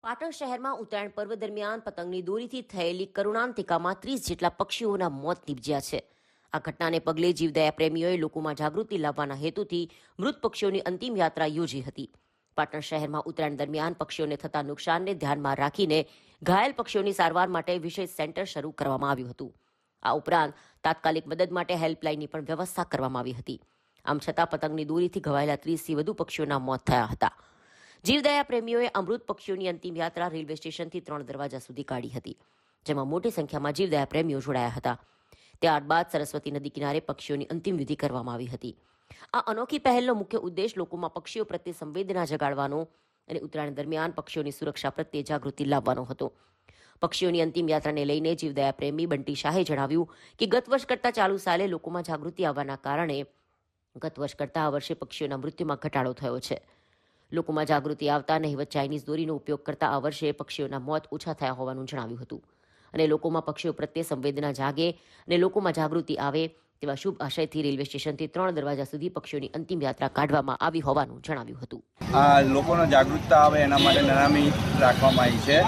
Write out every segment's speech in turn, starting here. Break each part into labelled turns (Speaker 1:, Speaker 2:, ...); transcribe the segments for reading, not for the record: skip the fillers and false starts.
Speaker 1: પાટણ શહેરમાં ઉત્તરાયણ પર્વ દરમિયાન પતંગની દોરીથી થયેલી કરુણાંતિકામાં 30 જેટલા પક્ષીઓના મોત નીપજ્યા છે. આ ઘટનાને પગલે જીવદયા પ્રેમીઓએ લોકોમાં જાગૃતિ લાવવાના હેતુથી મૃત પક્ષીઓની અંતિમ યાત્રા યોજી હતી. પાટણ શહેરમાં ઉત્તરાયણ દરમિયાન પક્ષીઓને થતા નુકસાનને ધ્યાનમાં રાખીને ઘાયલ પક્ષીઓની સારવાર માટે વિશેષ સેન્ટર શરૂ કરવામાં આવ્યું હતું. આ ઉપરાંત તાત્કાલિક મદદ માટે હેલ્પલાઇનની પણ વ્યવસ્થા કરવામાં આવી હતી. આમ છતાં પતંગની દોરીથી ઘવાયેલા 30થી વધુ પક્ષીઓના મોત થયા હતા. જીવદયા પ્રેમીઓએ અમૃત પક્ષીઓની અંતિમ યાત્રા રેલવે સ્ટેશનથી 3 દરવાજા સુધી કાઢી હતી, જેમાં મોટી સંખ્યામાં જીવદયા પ્રેમીઓ જોડાયા હતા. ત્યારબાદ સરસ્વતી નદી કિનારે પક્ષીઓની અંતિમ વિધિ કરવામાં આવી હતી. આ અનોખી પહેલનો મુખ્ય ઉદ્દેશ લોકોમાં પક્ષીઓ પ્રત્યે સંવેદના જગાડવાનો અને ઉત્તરાયણ દરમિયાન પક્ષીઓની સુરક્ષા પ્રત્યે જાગૃતિ લાવવાનો હતો. પક્ષીઓની અંતિમ યાત્રાને લઈને જીવદયા પ્રેમી બંટી શાહે જણાવ્યું કે ગત વર્ષ કરતાં ચાલુ સાલે લોકોમાં જાગૃતિ આવવાના કારણે ગત વર્ષ કરતાં આ વર્ષે પક્ષીઓના મૃત્યુમાં ઘટાડો થયો છે. લોકોમાં જાગૃતિ આવતા નહિવત ચાઇનીઝ દોરીનો ઉપયોગ કરતા આ વર્ષે પક્ષીઓના મોત ઓછા થયા હોવાનું જણાવ્યું હતું. અને લોકોમાં પક્ષીઓ પ્રત્યે સંવેદના જાગે અને લોકોમાં જાગૃતિ આવે તેવા શુભ આશયથી રેલવે સ્ટેશનથી 3 દરવાજા સુધી પક્ષીઓની અંતિમ યાત્રા કાઢવામાં આવી હોવાનું જણાવ્યું હતું.
Speaker 2: આ લોકોનો જાગૃતતા આવે એના માટે નનામી રાખવામાં આવી છે.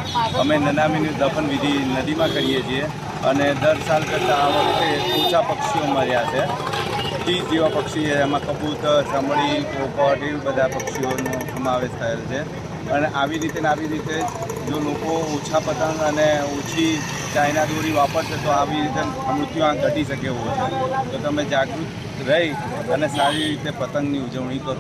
Speaker 2: અમે નનામીની દફન વિધિ નદીમાં કરીએ છીએ અને દર સાલ કરતાં આ વખતે ઓછા પક્ષીઓ મર્યા છે. 30 જેવા પક્ષી, એમાં કબૂતર, ચમડી, પોપટ એવી બધા પક્ષીઓનો સમાવેશ થયેલ છે. અને આવી રીતે જો લોકો ઓછા પતંગ અને ઓછી ચાઇના દોરી વાપરશે તો આવી રીતે મૃત્યુઆંક ઘટી શકે એવો છે. તો તમે જાગૃત રહી અને સારી રીતે પતંગની ઉજવણી કરો.